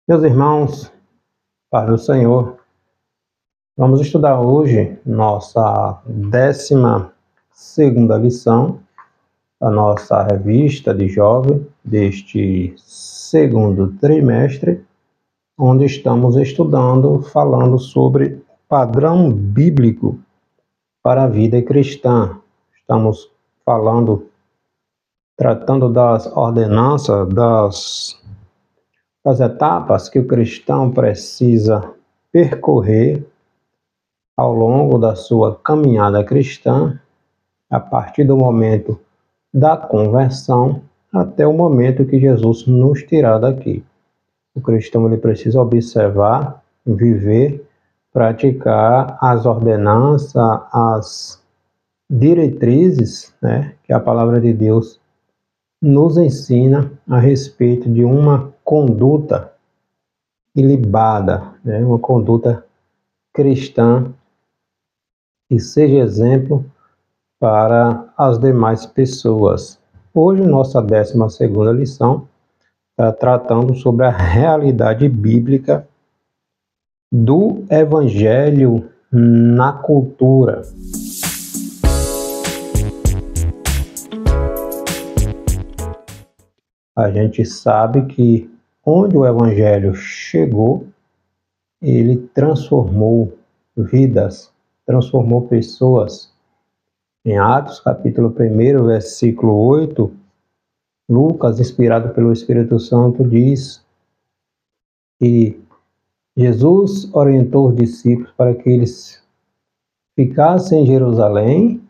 Meus irmãos, paz do Senhor, vamos estudar hoje nossa 12ª lição da nossa revista de jovem deste segundo trimestre, onde estamos estudando, falando sobre padrão bíblico para a vida cristã. Estamos tratando das ordenanças, das etapas que o cristão precisa percorrer ao longo da sua caminhada cristã, a partir do momento da conversão até o momento que Jesus nos tirar daqui. O cristão ele precisa observar, viver, praticar as ordenanças, as diretrizes, que a palavra de Deus nos ensina a respeito de uma conduta ilibada, uma conduta cristã que seja exemplo para as demais pessoas. Hoje, nossa 12ª lição está tratando sobre a realidade bíblica do Evangelho na cultura. A gente sabe que onde o Evangelho chegou, ele transformou vidas, transformou pessoas. Em Atos, capítulo 1, versículo 8, Lucas, inspirado pelo Espírito Santo, diz que Jesus orientou os discípulos para que eles ficassem em Jerusalém,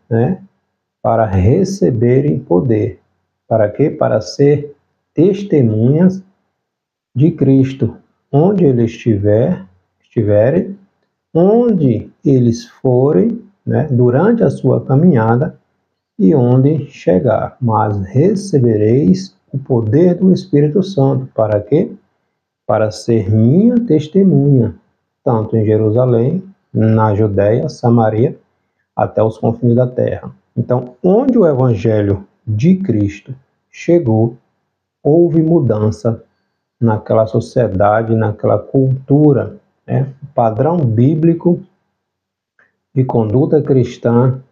para receberem poder. Para quê? Para ser testemunhas de Cristo, onde eles estiverem, onde eles forem, durante a sua caminhada e onde chegar. Mas recebereis o poder do Espírito Santo. Para quê? Para ser minha testemunha, tanto em Jerusalém, na Judéia, Samaria, até os confins da terra. Então, onde o Evangelho de Cristo chegou, houve mudança naquela sociedade, naquela cultura. O padrão bíblico de conduta cristã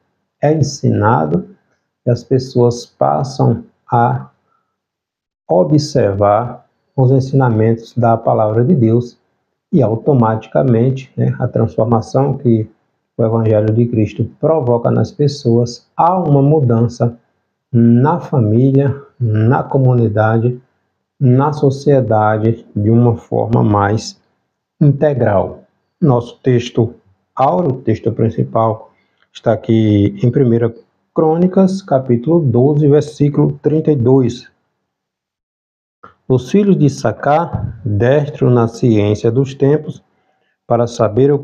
é ensinado e as pessoas passam a observar os ensinamentos da palavra de Deus e automaticamente a transformação que o Evangelho de Cristo provoca nas pessoas, há uma mudança na família, na comunidade, na sociedade de uma forma mais integral. Nosso texto áureo, texto principal, está aqui em 1 Crônicas, capítulo 12, versículo 32. Os filhos de Issacar, destro na ciência dos tempos, para saber o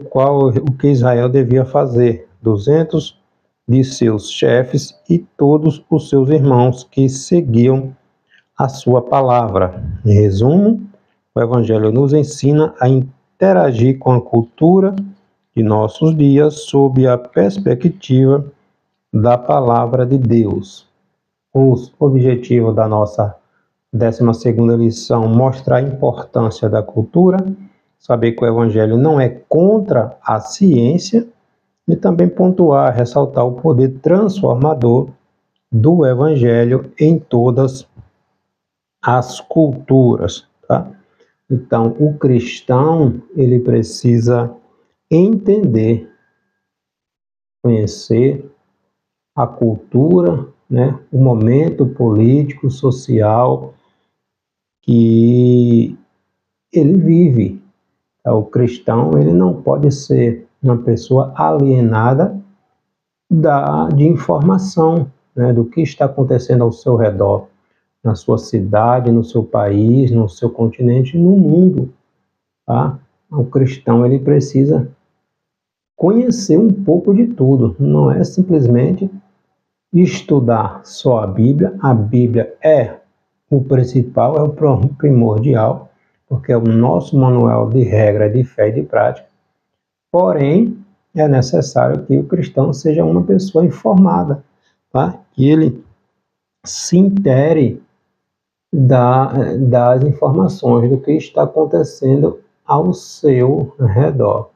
que Israel devia fazer, 200 de seus chefes e todos os seus irmãos que seguiam a sua palavra. Em resumo, o Evangelho nos ensina a interagir com a cultura de nossos dias sob a perspectiva da palavra de Deus. O objetivo da nossa 12ª lição: mostrar a importância da cultura, saber que o Evangelho não é contra a ciência e também pontuar, ressaltar o poder transformador do Evangelho em todas as culturas, tá? Então, o cristão, ele precisa entender, conhecer a cultura, o momento político, social que ele vive. O cristão, ele não pode ser uma pessoa alienada de informação, do que está acontecendo ao seu redor, na sua cidade, no seu país, no seu continente, no mundo, tá? O cristão, ele precisa conhecer um pouco de tudo, não é simplesmente estudar só a Bíblia é o principal, é o primordial, porque é o nosso manual de regra, de fé e de prática. Porém, é necessário que o cristão seja uma pessoa informada, tá? Que ele se intere das informações do que está acontecendo ao seu redor.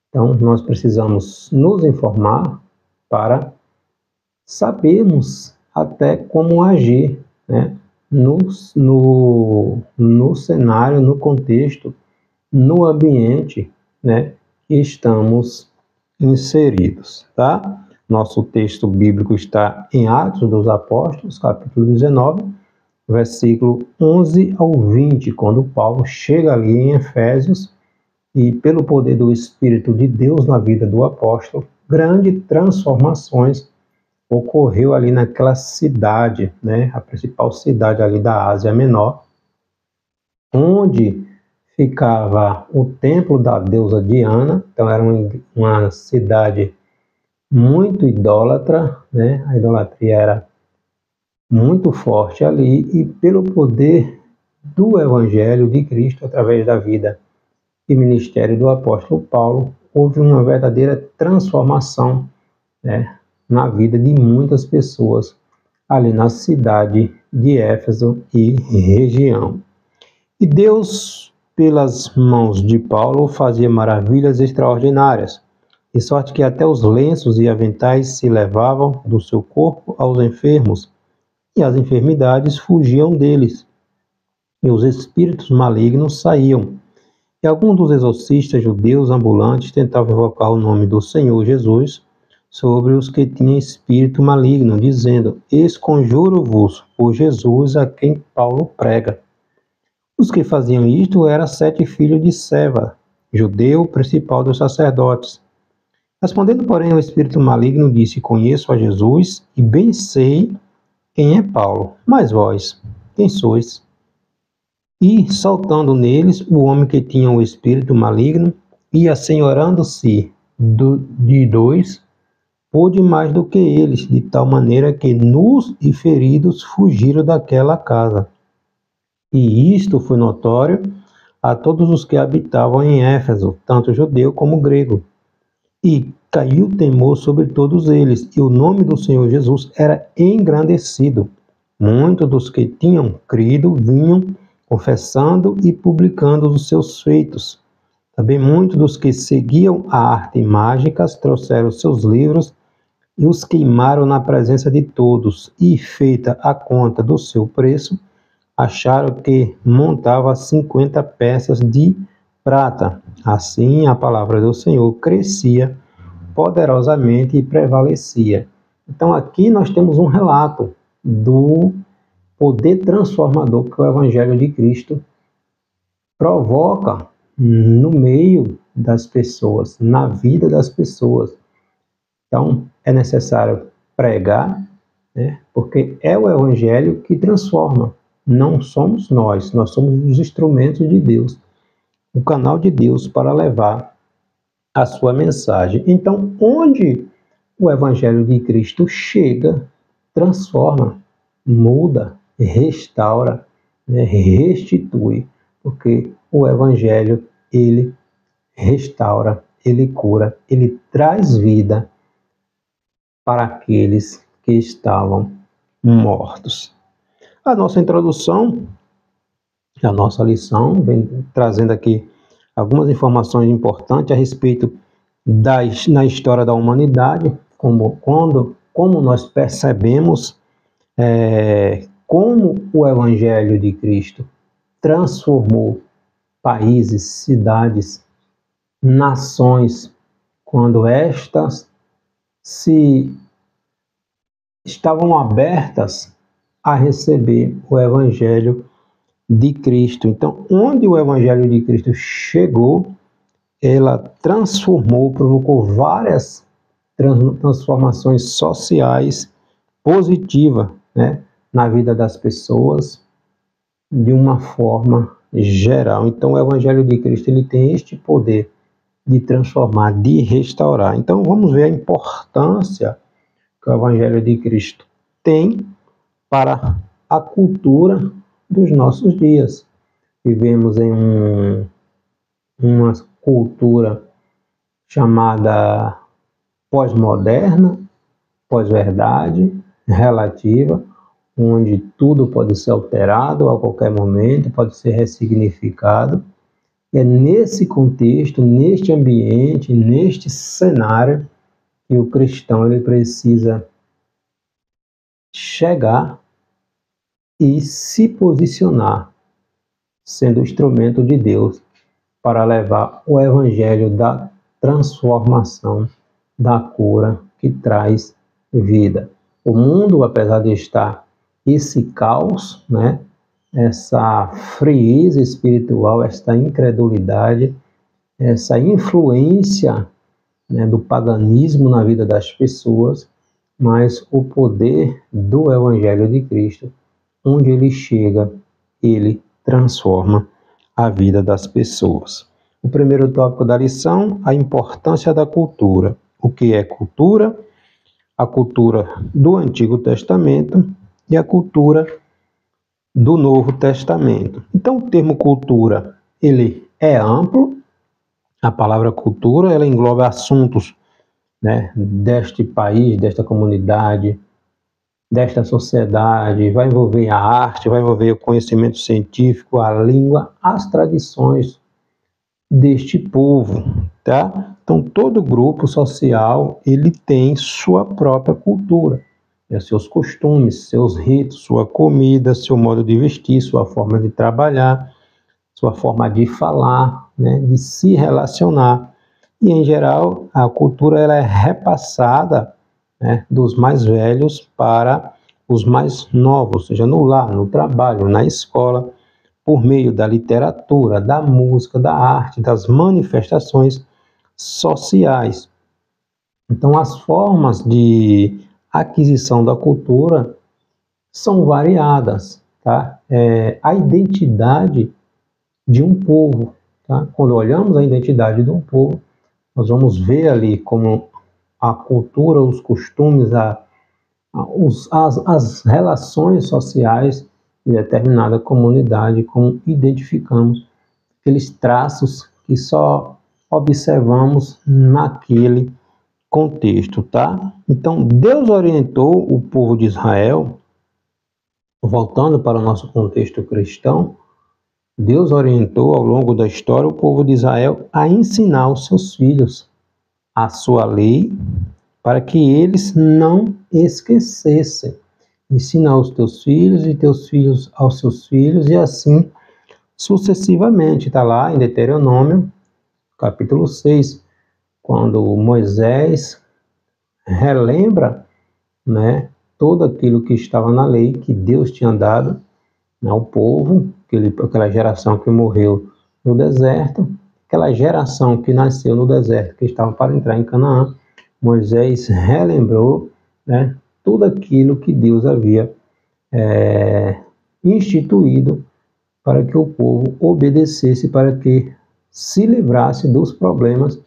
Então, nós precisamos nos informar para sabermos até como agir, né? No cenário, no contexto, no ambiente, né, que estamos inseridos, tá? Nosso texto bíblico está em Atos dos Apóstolos, capítulo 19, versículo 11 ao 20, quando Paulo chega ali em Efésios e, pelo poder do Espírito de Deus na vida do apóstolo, grandes transformações ocorreu ali naquela cidade, né, a principal cidade ali da Ásia Menor, onde ficava o templo da deusa Diana. Então era uma cidade muito idólatra, né? A idolatria era muito forte ali, e pelo poder do Evangelho de Cristo, através da vida e ministério do apóstolo Paulo, houve uma verdadeira transformação, né, na vida de muitas pessoas ali na cidade de Éfeso e região. E Deus, pelas mãos de Paulo, fazia maravilhas extraordinárias, de sorte que até os lenços e aventais se levavam do seu corpo aos enfermos, e as enfermidades fugiam deles, e os espíritos malignos saíam. E alguns dos exorcistas judeus ambulantes tentavam invocar o nome do Senhor Jesus sobre os que tinham espírito maligno, dizendo: Esconjuro-vos por Jesus a quem Paulo prega. Os que faziam isto eram 7 filhos de Seva, judeu principal dos sacerdotes. Respondendo, porém, o espírito maligno disse: Conheço a Jesus e bem sei quem é Paulo, mas vós, quem sois? E, saltando neles, o homem que tinha o espírito maligno, e assenhorando-se de 2, pôde mais do que eles, de tal maneira que nus e feridos fugiram daquela casa. E isto foi notório a todos os que habitavam em Éfeso, tanto judeu como grego. E caiu temor sobre todos eles, e o nome do Senhor Jesus era engrandecido. Muitos dos que tinham crido vinham confessando e publicando os seus feitos. Também muitos dos que seguiam a arte mágicas trouxeram seus livros e os queimaram na presença de todos, e, feita a conta do seu preço, acharam que montava 50 peças de prata. Assim, a palavra do Senhor crescia poderosamente e prevalecia. Então, aqui nós temos um relato do poder transformador que o Evangelho de Cristo provoca no meio das pessoas, na vida das pessoas. Então, é necessário pregar, né, porque é o Evangelho que transforma. Não somos nós somos os instrumentos de Deus, o canal de Deus para levar a sua mensagem. Então, onde o Evangelho de Cristo chega, transforma, muda, restaura, né, restitui, porque o Evangelho, ele restaura, ele cura, ele traz vida para aqueles que estavam mortos. A nossa introdução, a nossa lição, vem trazendo aqui algumas informações importantes a respeito na história da humanidade, como nós percebemos como o Evangelho de Cristo transformou países, cidades, nações, quando estas se estavam abertas a receber o Evangelho de Cristo. Então, onde o Evangelho de Cristo chegou, ela transformou, provocou várias transformações sociais positivas, né, na vida das pessoas de uma forma geral. Então, o Evangelho de Cristo ele tem este poder de transformar, de restaurar. Então, vamos ver a importância que o Evangelho de Cristo tem para a cultura dos nossos dias. Vivemos em uma cultura chamada pós-moderna, pós-verdade, relativa, onde tudo pode ser alterado a qualquer momento, pode ser ressignificado. É nesse contexto, neste ambiente, neste cenário, que o cristão ele precisa chegar e se posicionar, sendo instrumento de Deus para levar o evangelho da transformação, da cura que traz vida. O mundo, apesar de estar esse caos, né, essa frieza espiritual, essa incredulidade, essa influência, né, do paganismo na vida das pessoas, mas o poder do Evangelho de Cristo, onde ele chega, ele transforma a vida das pessoas. O primeiro tópico da lição, a importância da cultura. O que é cultura? A cultura do Antigo Testamento e a cultura do Novo Testamento. Então, o termo cultura, ele é amplo. A palavra cultura, ela engloba assuntos, né, deste país, desta comunidade, desta sociedade, vai envolver a arte, vai envolver o conhecimento científico, a língua, as tradições deste povo, tá? Então, todo grupo social, ele tem sua própria cultura, né? Seus costumes, seus ritos, sua comida, seu modo de vestir, sua forma de trabalhar, sua forma de falar, né? De se relacionar. E, em geral, a cultura ela é repassada, né, dos mais velhos para os mais novos, ou seja, no lar, no trabalho, na escola, por meio da literatura, da música, da arte, das manifestações sociais. Então, as formas de aquisição da cultura são variadas, tá? A identidade de um povo, tá? Quando olhamos a identidade de um povo, nós vamos ver ali como a cultura, os costumes, as relações sociais de determinada comunidade, como identificamos aqueles traços que só observamos naquele contexto, tá? Então, Deus orientou o povo de Israel, voltando para o nosso contexto cristão, Deus orientou ao longo da história o povo de Israel a ensinar os seus filhos a sua lei, para que eles não esquecessem. Ensinar aos teus filhos e teus filhos aos seus filhos, e assim sucessivamente. Está lá em Deuteronômio, capítulo 6, quando Moisés relembra, né, tudo aquilo que estava na lei, que Deus tinha dado ao povo, aquela geração que morreu no deserto, aquela geração que nasceu no deserto, que estava para entrar em Canaã. Moisés relembrou, né, tudo aquilo que Deus havia instituído para que o povo obedecesse, para que se livrasse dos problemas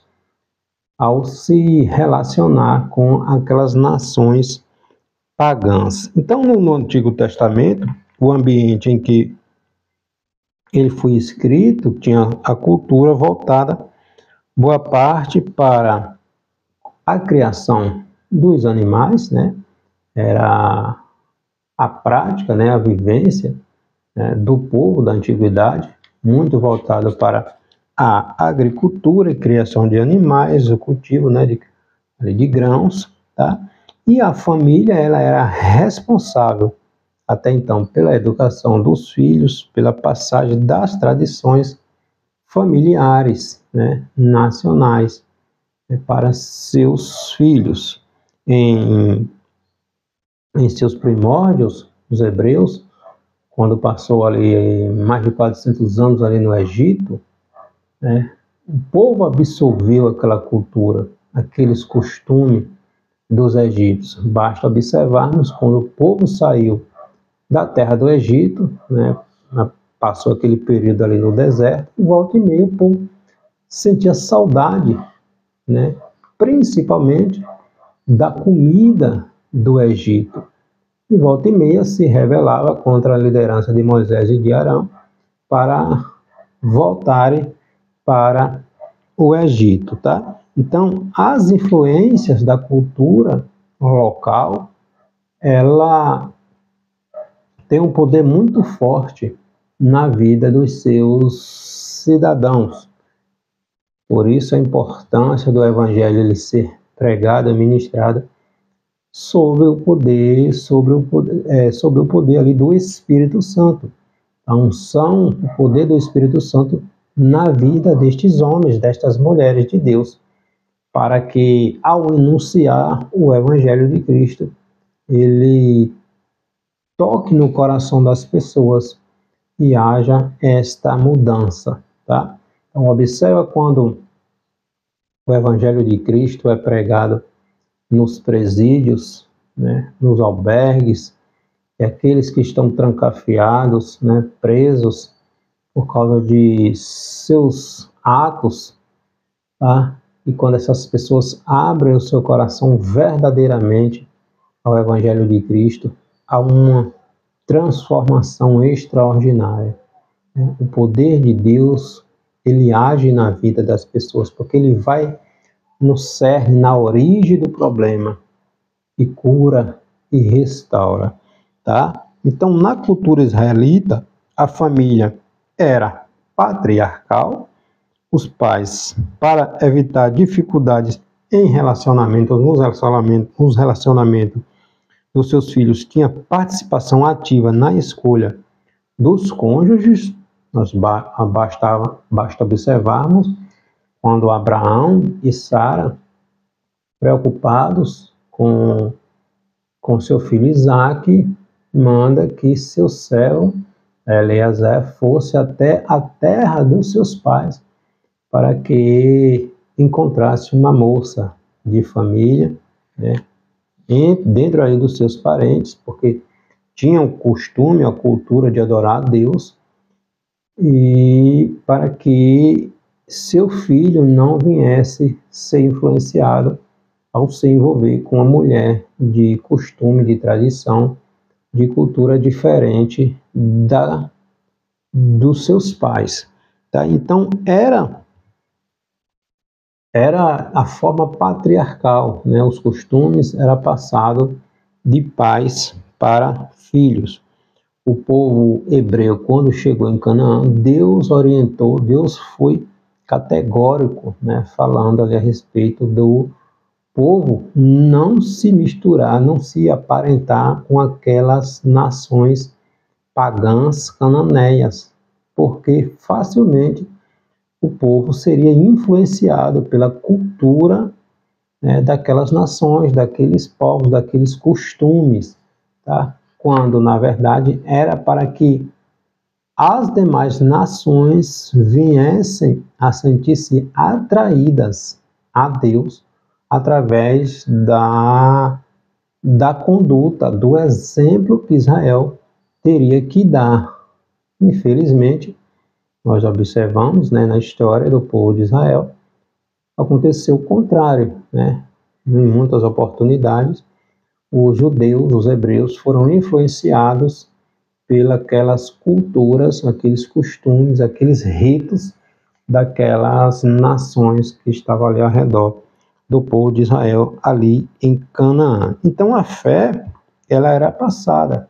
ao se relacionar com aquelas nações pagãs. Então, no Antigo Testamento, o ambiente em que ele foi escrito tinha a cultura voltada, boa parte, para a criação dos animais, né? Era a prática, né? A vivência, né, do povo da antiguidade, muito voltada para a agricultura e criação de animais, o cultivo, né, de grãos, tá? E a família, ela era responsável até então pela educação dos filhos, pela passagem das tradições familiares, né, nacionais, né, para seus filhos. Em seus primórdios, os hebreus, quando passou ali mais de 400 anos ali no Egito, né, o povo absorveu aquela cultura, aqueles costumes dos egípcios. Basta observarmos quando o povo saiu da terra do Egito, né, passou aquele período ali no deserto, e volta e meia o povo sentia saudade, né, principalmente da comida do Egito. E volta e meia se rebelava contra a liderança de Moisés e de Arão para voltarem para o Egito, tá? Então, as influências da cultura local, ela tem um poder muito forte na vida dos seus cidadãos. Por isso a importância do Evangelho ele ser pregado e ministrado sobre o poder ali do Espírito Santo. A unção, o poder do Espírito Santo na vida destes homens, destas mulheres de Deus, para que ao anunciar o Evangelho de Cristo, ele toque no coração das pessoas e haja esta mudança, tá? Então observa quando o Evangelho de Cristo é pregado nos presídios, né, nos albergues, e aqueles que estão trancafiados, né, presos por causa de seus atos, tá? E quando essas pessoas abrem o seu coração verdadeiramente ao Evangelho de Cristo, há uma transformação extraordinária, né? O poder de Deus, ele age na vida das pessoas, porque ele vai no cerne, na origem do problema, e cura e restaura, tá? Então, na cultura israelita, a família era patriarcal, os pais, para evitar dificuldades em nos relacionamentos dos seus filhos, tinham participação ativa na escolha dos cônjuges. Basta observarmos quando Abraão e Sara, preocupados com seu filho Isaque, manda que seu servo Eliezer fosse até a terra dos seus pais para que encontrasse uma moça de família, né, dentro aí dos seus parentes, porque tinham o costume, a cultura de adorar a Deus, e para que seu filho não viesse ser influenciado ao se envolver com uma mulher de costume, de tradição, de cultura diferente dos seus pais, tá? Então era a forma patriarcal, né? Os costumes era passado de pais para filhos. O povo hebreu, quando chegou em Canaã, Deus orientou, Deus foi categórico, né? Falando ali a respeito do povo não se misturar, não se aparentar com aquelas nações pagãs cananeias, porque facilmente o povo seria influenciado pela cultura, né, daquelas nações, daqueles povos, daqueles costumes, tá? Quando, na verdade, era para que as demais nações viessem a sentir-se atraídas a Deus através da conduta, do exemplo que Israel teria que dar. Infelizmente, nós observamos, né, na história do povo de Israel, aconteceu o contrário, né? Em muitas oportunidades, os judeus, os hebreus, foram influenciados pelas culturas, aqueles costumes, aqueles ritos daquelas nações que estavam ali ao redor do povo de Israel, ali em Canaã. Então a fé, ela era passada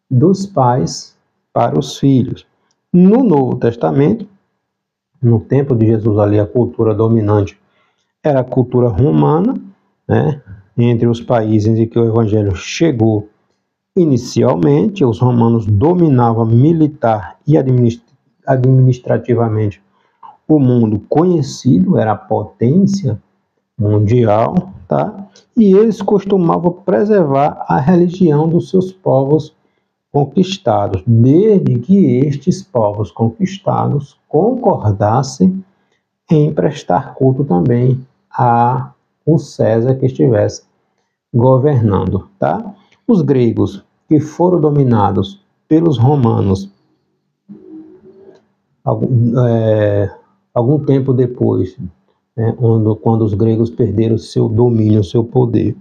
dos pais para os filhos. No Novo Testamento, no tempo de Jesus ali, a cultura dominante era a cultura romana, né? Entre os países em que o evangelho chegou inicialmente, os romanos dominavam militar e administrativamente o mundo conhecido, era a potência mundial, tá? E eles costumavam preservar a religião dos seus povos conquistados, desde que estes povos conquistados concordassem em prestar culto também a o César que estivesse governando, tá? Os gregos, que foram dominados pelos romanos algum tempo depois, né, quando os gregos perderam seu domínio, seu poder,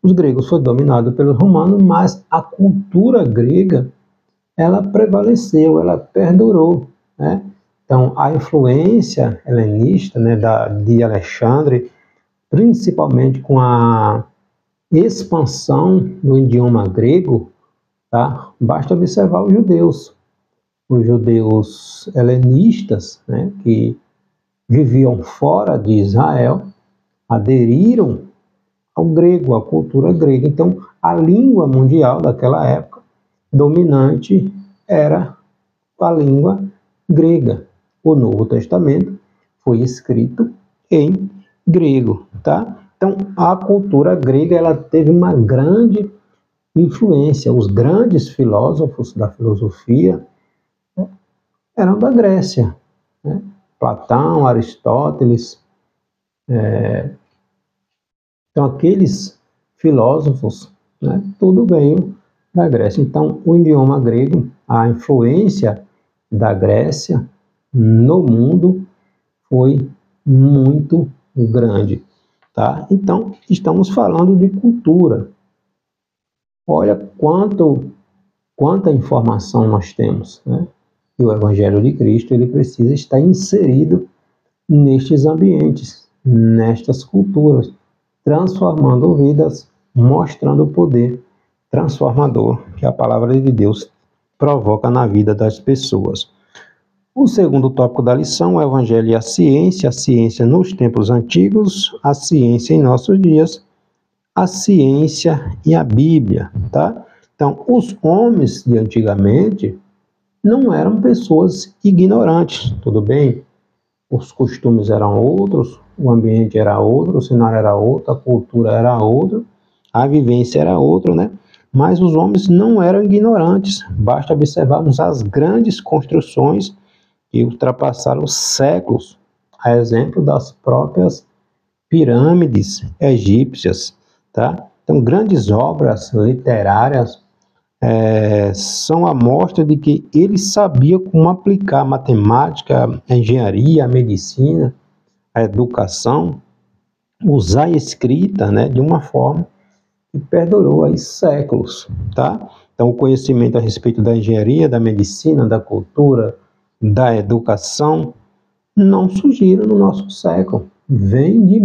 os gregos foram dominados pelos romanos, mas a cultura grega, ela prevaleceu, ela perdurou, né? Então, a influência helenista, né, de Alexandre, principalmente com a expansão do idioma grego, tá? Basta observar os judeus helenistas, né, que viviam fora de Israel, aderiram ao grego, à cultura grega. Então, a língua mundial daquela época dominante era a língua grega. O Novo Testamento foi escrito em grego, tá? Então, a cultura grega ela teve uma grande influência. Os grandes filósofos da filosofia eram da Grécia, né? Platão, Aristóteles. Então, aqueles filósofos, né, tudo veio da Grécia. Então, o idioma grego, a influência da Grécia no mundo foi muito grande, tá? Então, estamos falando de cultura. Olha quanta informação nós temos, né? E o Evangelho de Cristo ele precisa estar inserido nestes ambientes, nestas culturas, transformando vidas, mostrando o poder transformador que a palavra de Deus provoca na vida das pessoas. O segundo tópico da lição, o Evangelho e a ciência nos tempos antigos, a ciência em nossos dias, a ciência e a Bíblia, tá? Então, os homens de antigamente não eram pessoas ignorantes, tudo bem? Os costumes eram outros, o ambiente era outro, o cenário era outro, a cultura era outra, a vivência era outra, né? Mas os homens não eram ignorantes, basta observarmos as grandes construções que ultrapassaram séculos, a exemplo das próprias pirâmides egípcias, tá? Então, grandes obras literárias são a mostra de que ele sabia como aplicar a matemática, a engenharia, a medicina, a educação, usar a escrita, né, de uma forma que perdurou aí séculos, tá? Então, o conhecimento a respeito da engenharia, da medicina, da cultura, da educação, não surgiram no nosso século. Vem de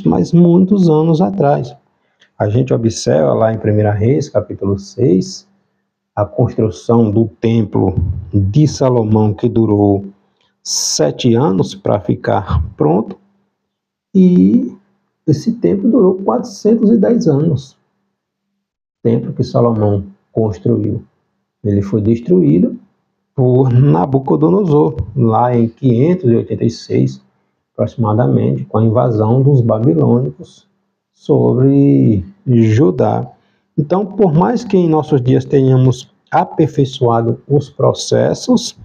mas muitos anos atrás. A gente observa lá em 1 Reis, capítulo 6, a construção do templo de Salomão, que durou 7 anos para ficar pronto, e esse templo durou 410 anos. O templo que Salomão construiu, ele foi destruído por Nabucodonosor, lá em 586, aproximadamente, com a invasão dos babilônicos sobre Judá. Então, por mais que em nossos dias tenhamos aperfeiçoado os processos,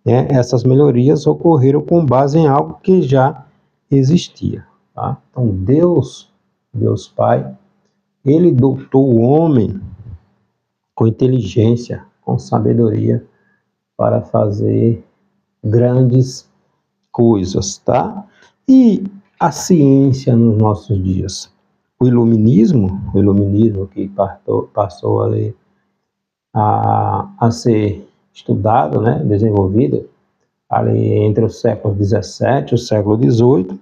né, essas melhorias ocorreram com base em algo que já existia, tá? Então, Deus Pai, ele dotou o homem com inteligência, com sabedoria, para fazer grandes coisas, tá? E a ciência nos nossos dias? O iluminismo que passou ali a ser estudado, né, desenvolvido ali entre os séculos 17 e o século 18,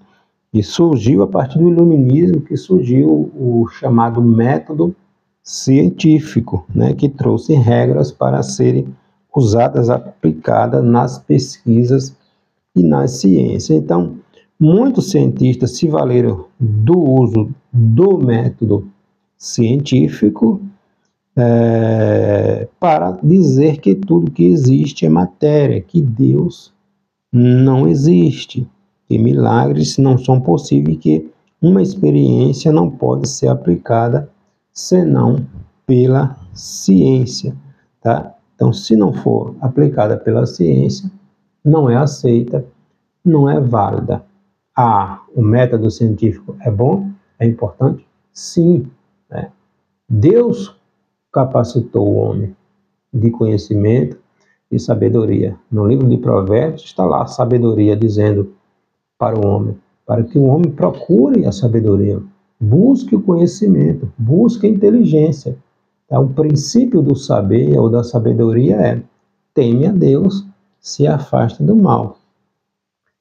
e surgiu a partir do iluminismo que surgiu o chamado método científico, né, que trouxe regras para serem usadas, aplicadas nas pesquisas e na ciência. Então, muitos cientistas se valeram do uso do método científico para dizer que tudo que existe é matéria, que Deus não existe, que milagres não são possíveis, que uma experiência não pode ser aplicada senão pela ciência, tá? Então, se não for aplicada pela ciência, não é aceita, não é válida. O método científico é bom? É importante? Sim, né? Deus capacitou o homem de conhecimento e sabedoria. No livro de Provérbios está lá a sabedoria dizendo para o homem, para que o homem procure a sabedoria, busque o conhecimento, busque a inteligência. Então, o princípio do saber ou da sabedoria é: teme a Deus, se afaste do mal.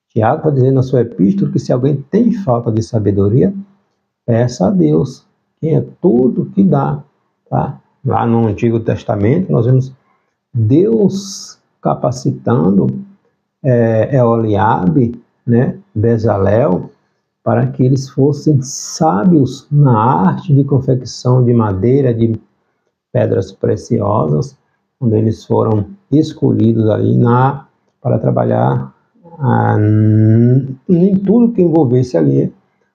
Tiago vai dizer na sua epístola que se alguém tem falta de sabedoria, peça a Deus, que é tudo que dá, tá? Lá no Antigo Testamento, nós vemos Deus capacitando Eliabe, né, Bezalel, para que eles fossem sábios na arte de confecção de madeira, de pedras preciosas, quando eles foram escolhidos ali para trabalhar em tudo que envolvesse ali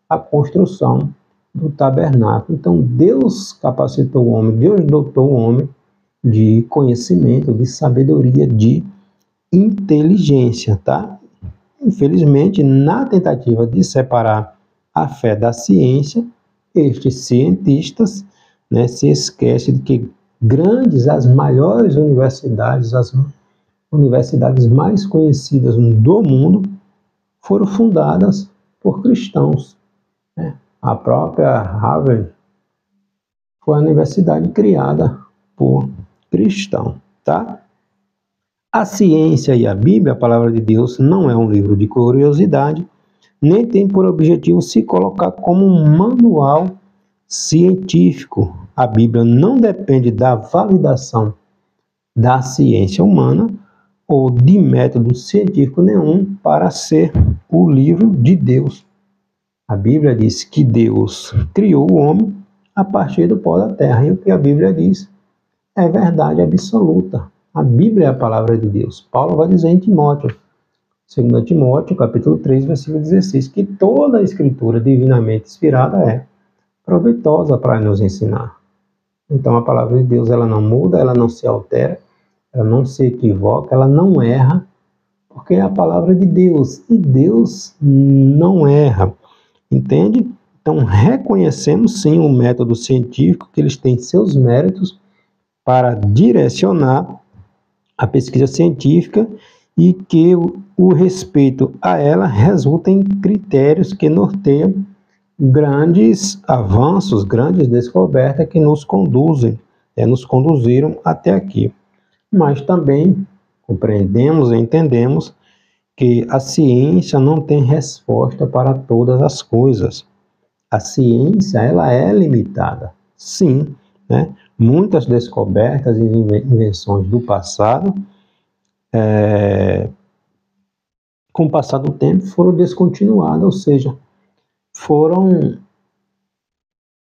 a construção do tabernáculo. Então Deus capacitou o homem, Deus dotou o homem de conhecimento, de sabedoria, de inteligência, tá? Infelizmente, na tentativa de separar a fé da ciência, estes cientistas, né, se esquecem de que as maiores universidades, as universidades mais conhecidas do mundo, foram fundadas por cristãos, né? A própria Harvard foi uma universidade criada por cristãos, tá? A ciência e a Bíblia, a palavra de Deus, não é um livro de curiosidade, nem tem por objetivo se colocar como um manual científico. A Bíblia não depende da validação da ciência humana ou de método científico nenhum para ser o livro de Deus. A Bíblia diz que Deus criou o homem a partir do pó da terra, e o que a Bíblia diz é verdade absoluta. A Bíblia é a palavra de Deus. Paulo vai dizer em Timóteo, 2 Timóteo, capítulo 3, versículo 16, que toda a escritura divinamente inspirada é proveitosa para nos ensinar. Então a palavra de Deus, ela não muda, ela não se altera, ela não se equivoca, ela não erra, porque é a palavra de Deus, e Deus não erra, entende? Então reconhecemos sim o método científico, que eles têm seus méritos para direcionar a pesquisa científica e que o respeito a ela resulta em critérios que norteiam grandes avanços, grandes descobertas que nos conduziram até aqui. Mas também compreendemos e entendemos que a ciência não tem resposta para todas as coisas. A ciência, ela é limitada, sim, né? Muitas descobertas e invenções do passado, com o passar do tempo, foram descontinuadas, ou seja, foram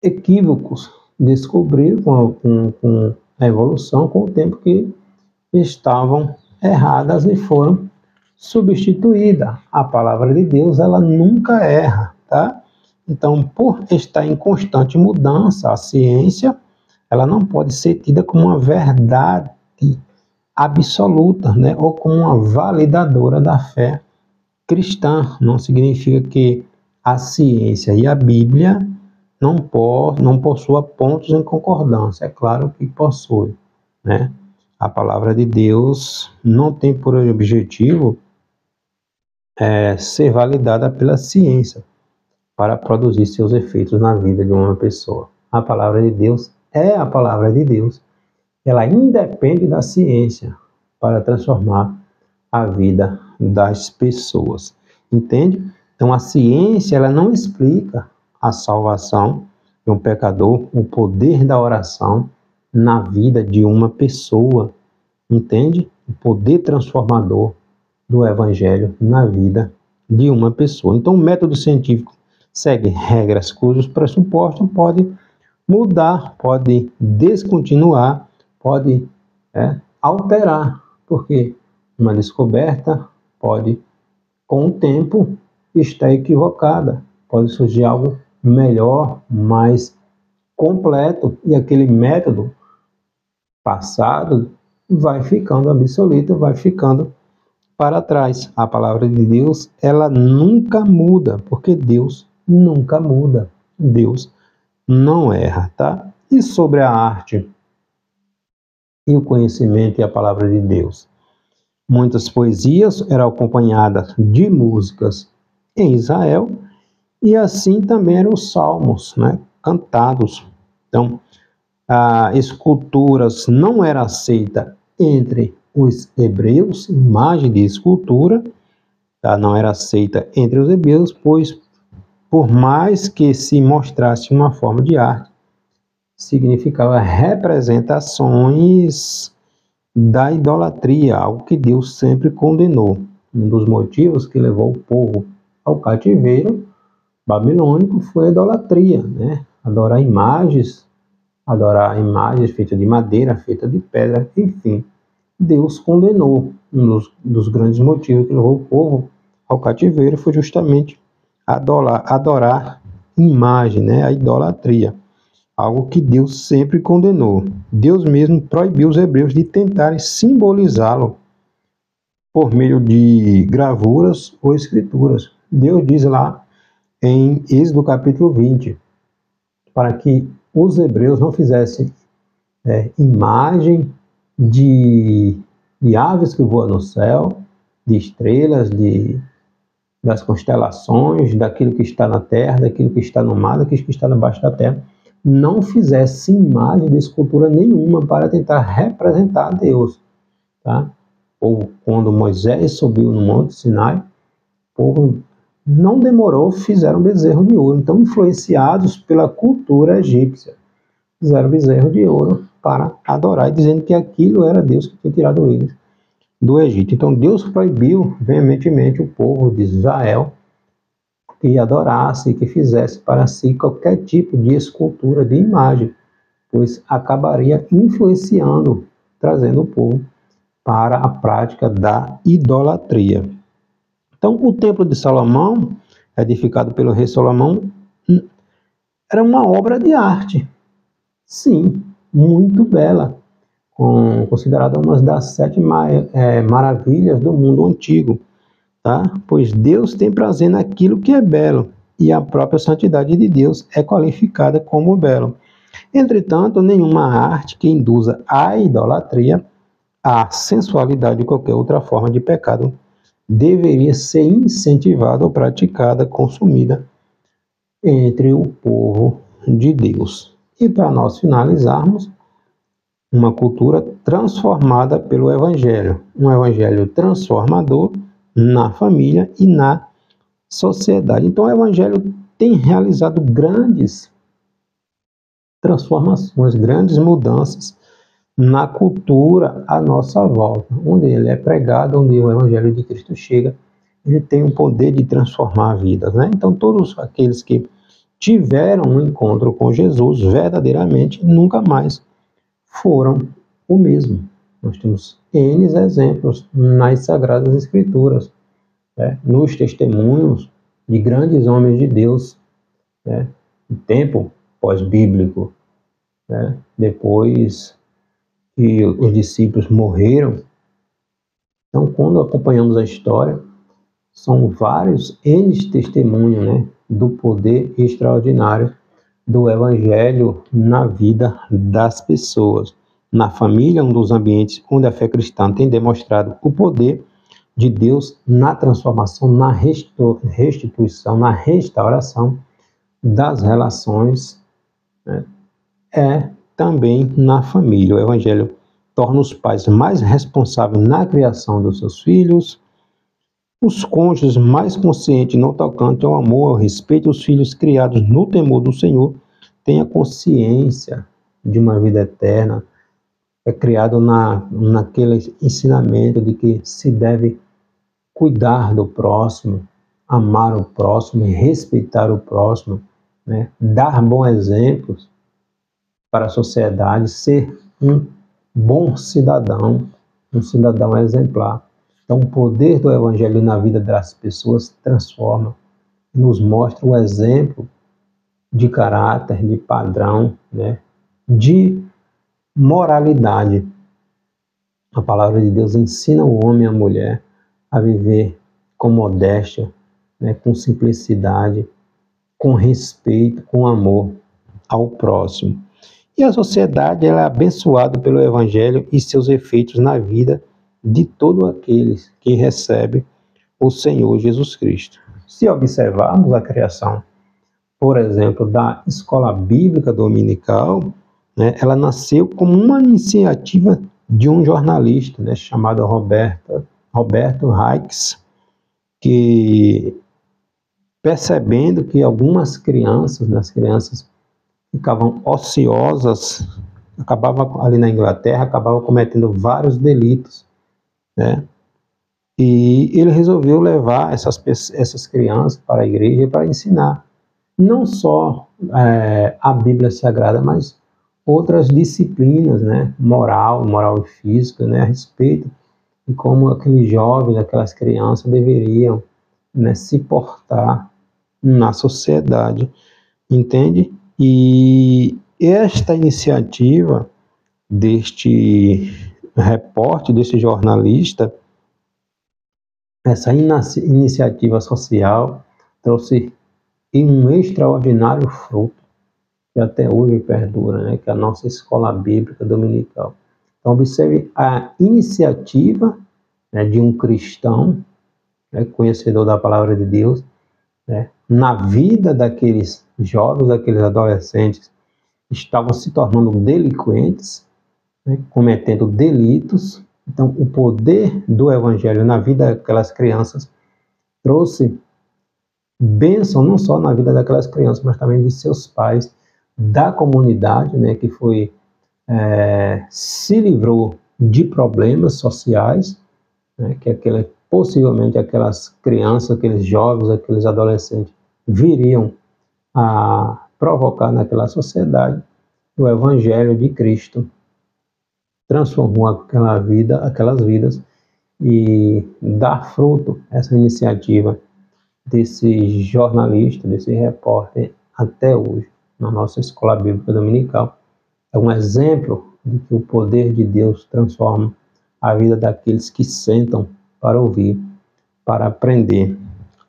equívocos descobridos com a evolução, com o tempo que estavam erradas e foram substituídas. A palavra de Deus, ela nunca erra, tá? Então, por estar em constante mudança, a ciência, ela não pode ser tida como uma verdade absoluta, né? Ou como uma validadora da fé cristã. Não significa que a ciência e a Bíblia não possuam pontos em concordância. É claro que possui, né? A palavra de Deus não tem por objetivo ser validada pela ciência para produzir seus efeitos na vida de uma pessoa. A palavra de Deus é a palavra de Deus. Ela independe da ciência para transformar a vida das pessoas. Entende? Então a ciência, ela não explica a salvação de um pecador, o poder da oração na vida de uma pessoa. Entende? O poder transformador do evangelho na vida de uma pessoa. Então o método científico segue regras cujos pressupostos podem mudar, pode descontinuar, pode alterar, porque uma descoberta pode, com o tempo, estar equivocada, pode surgir algo melhor, mais completo, e aquele método passado vai ficando obsoleto, vai ficando para trás. A palavra de Deus, ela nunca muda, porque Deus nunca muda, Deus não erra, tá? E sobre a arte e o conhecimento e a palavra de Deus? Muitas poesias eram acompanhadas de músicas em Israel, e assim também eram os salmos, né, cantados. Então, esculturas não era aceita entre os hebreus, imagem de escultura, tá? Não era aceita entre os hebreus, pois por mais que se mostrasse uma forma de arte, significava representações da idolatria, algo que Deus sempre condenou. Um dos motivos que levou o povo ao cativeiro babilônico foi a idolatria, né? Adorar imagens feitas de madeira, feitas de pedra, enfim. Deus condenou. Um dos grandes motivos que levou o povo ao cativeiro foi justamente adorar imagem, né? A idolatria, algo que Deus sempre condenou. Deus mesmo proibiu os hebreus de tentarem simbolizá-lo por meio de gravuras ou escrituras. Deus diz lá em Êxodo capítulo 20, para que os hebreus não fizessem imagem de aves que voam no céu, de estrelas, das constelações, daquilo que está na terra, daquilo que está no mar, daquilo que está debaixo da terra. Não fizesse imagem de escultura nenhuma para tentar representar Deus. Tá? Ou quando Moisés subiu no Monte Sinai, o povo não demorou, fizeram bezerro de ouro. Então, influenciados pela cultura egípcia, fizeram bezerro de ouro para adorar, dizendo que aquilo era Deus que tinha tirado eles do Egito. Então, Deus proibiu veementemente o povo de Israel que adorasse, que fizesse para si qualquer tipo de escultura, de imagem, pois acabaria influenciando, trazendo o povo para a prática da idolatria. Então, o Templo de Salomão, edificado pelo rei Salomão, era uma obra de arte. Sim, muito bela, considerada uma das 7 maravilhas do mundo antigo, tá? Pois Deus tem prazer naquilo que é belo, e a própria santidade de Deus é qualificada como belo. Entretanto, nenhuma arte que induza à idolatria, à sensualidade ou qualquer outra forma de pecado deveria ser incentivada ou praticada, consumida entre o povo de Deus. E para nós finalizarmos, uma cultura transformada pelo Evangelho, um Evangelho transformador na família e na sociedade. Então, o Evangelho tem realizado grandes transformações, grandes mudanças na cultura à nossa volta. Onde ele é pregado, onde o Evangelho de Cristo chega, ele tem o poder de transformar vidas, né? Então, todos aqueles que tiveram um encontro com Jesus verdadeiramente nunca mais foram o mesmo. Nós temos N exemplos nas Sagradas Escrituras, nos testemunhos de grandes homens de Deus, no tempo pós-bíblico, depois que os discípulos morreram. Então, quando acompanhamos a história, são vários N testemunhos, do poder extraordinário do Evangelho na vida das pessoas. Na família, um dos ambientes onde a fé cristã tem demonstrado o poder de Deus na transformação, na restituição, na restauração das relações, é também na família. O Evangelho torna os pais mais responsáveis na criação dos seus filhos, os cônjuges mais conscientes no tocante ao amor, ao respeito aos filhos criados no temor do Senhor, têm a consciência de uma vida eterna, é criado naquele ensinamento de que se deve cuidar do próximo, amar o próximo e respeitar o próximo, dar bons exemplos para a sociedade, ser um bom cidadão, um cidadão exemplar. Então, o poder do Evangelho na vida das pessoas transforma, nos mostra o exemplo de caráter, de padrão, de moralidade. A palavra de Deus ensina o homem e a mulher a viver com modéstia, com simplicidade, com respeito, com amor ao próximo. E a sociedade ela é abençoada pelo Evangelho e seus efeitos na vida de todos aqueles que recebem o Senhor Jesus Cristo. Se observarmos a criação, por exemplo, da Escola Bíblica Dominical, ela nasceu como uma iniciativa de um jornalista, chamado Roberto Raix, que, percebendo que algumas crianças ficavam ociosas, acabava ali na Inglaterra, acabava cometendo vários delitos, né? E ele resolveu levar essas crianças para a igreja para ensinar não só a Bíblia Sagrada, mas outras disciplinas, né? Moral e física, né? A respeito de como aqueles jovens, aquelas crianças deveriam, né, se portar na sociedade, entende? E esta iniciativa deste repórter, deste jornalista, essa iniciativa social trouxe um extraordinário fruto que até hoje perdura, né? Que é a nossa escola bíblica dominical. Então, observe a iniciativa, né, de um cristão, né, conhecedor da palavra de Deus, né, na vida daqueles jovens, daqueles adolescentes que estavam se tornando delinquentes, né, cometendo delitos. Então, o poder do evangelho na vida daquelas crianças trouxe bênção não só na vida daquelas crianças, mas também de seus pais, da comunidade, né, que se livrou de problemas sociais, né, que possivelmente aquelas crianças, aqueles jovens, aqueles adolescentes viriam a provocar naquela sociedade. O Evangelho de Cristo transformou aquelas vidas e dá fruto essa iniciativa desse jornalista, desse repórter até hoje na nossa escola bíblica dominical. É um exemplo de que o poder de Deus transforma a vida daqueles que sentam para ouvir, para aprender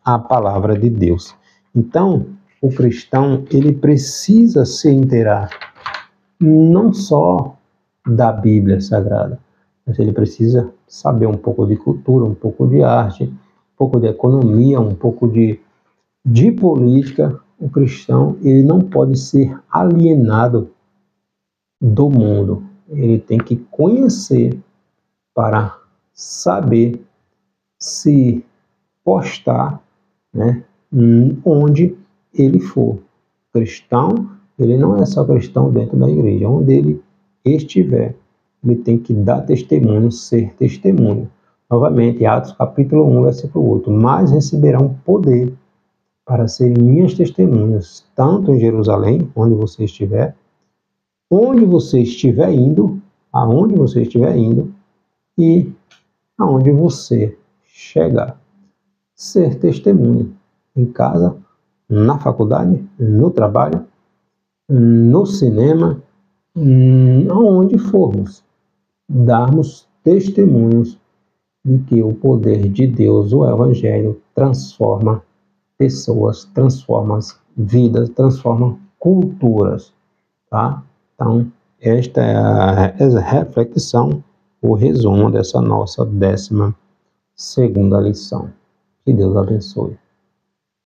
a palavra de Deus. Então, o cristão, ele precisa se inteirar não só da Bíblia Sagrada, mas ele precisa saber um pouco de cultura, um pouco de arte, um pouco de economia, um pouco de política. O cristão, ele não pode ser alienado do mundo. Ele tem que conhecer para saber se postar, né, onde ele for. Cristão, ele não é só cristão dentro da igreja. Onde ele estiver, ele tem que dar testemunho, ser testemunho. Novamente, Atos capítulo 1, versículo 8. Mas receberão poder para serem minhas testemunhas, tanto em Jerusalém, onde você estiver indo, aonde você estiver indo e aonde você chegar. Ser testemunha em casa, na faculdade, no trabalho, no cinema, aonde formos, darmos testemunhos de que o poder de Deus, o Evangelho, transforma pessoas, transforma vidas, transforma culturas, tá? Então, esta é a reflexão, o resumo dessa nossa 12ª lição. Que Deus abençoe.